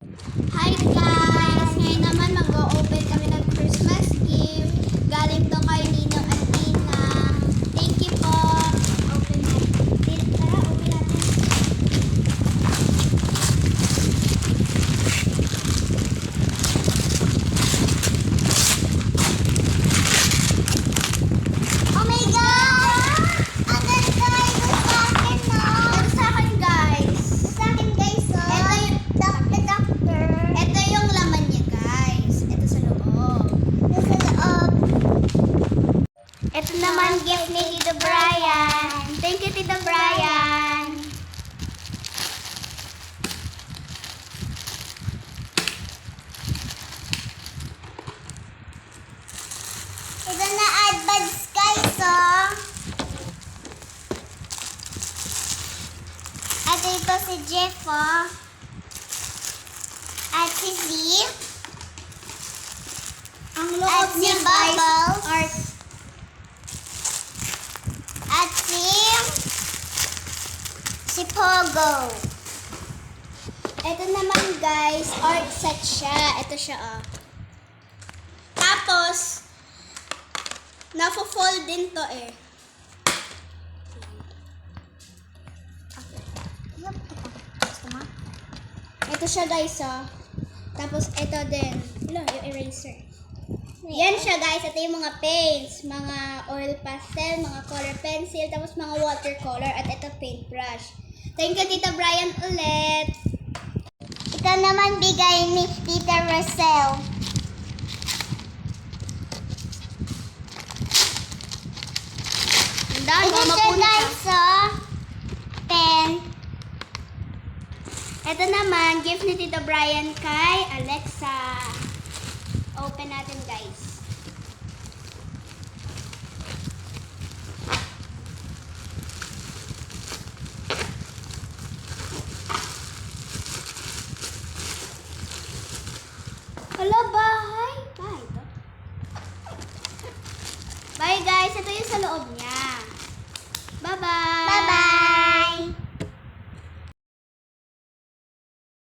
Hi guys! Ngayon naman mag-o-open kami ng Christmas gift. Galing to kay Ninong at Nina. Thank you po. Open natin. Tara, open natin. Oh my God! Ang ganda ito sa akin, no? Ito sa akin, guys. Sa akin, guys, oh. Ito yung doctor. Ito yung laman niya, guys. Ito sa loob. Ito sa loob. Ito naman gift ni Tito Brian. Thank you, Tito Brian. Ito na advance, guys, oh. At ito si Jeff, oh. At si Zee. Ang loob At si niya, Bubbles. guys, At si Pogo. ito naman, guys, art set siya. Ito siya, oh. Tapos, nafo-fold din to, eh. Ito siya, guys, oh. Tapos, ito din. Yung eraser. Yan siya, guys. Ito yung mga paints, mga oil pastel, mga color pencil, tapos mga watercolor, at ito paintbrush. Thank you, Tita Brian, ulit. Ito naman bigay ni Tita Rosel. Tandaan, Ito siya, mamapunta. guys, oh. Pen. Ito naman, gift ni Tita Brian kay Alexa. Open natin, guys. Hello, bye! Bye. Bye, guys. Ito yung sa loob niya. Bye-bye!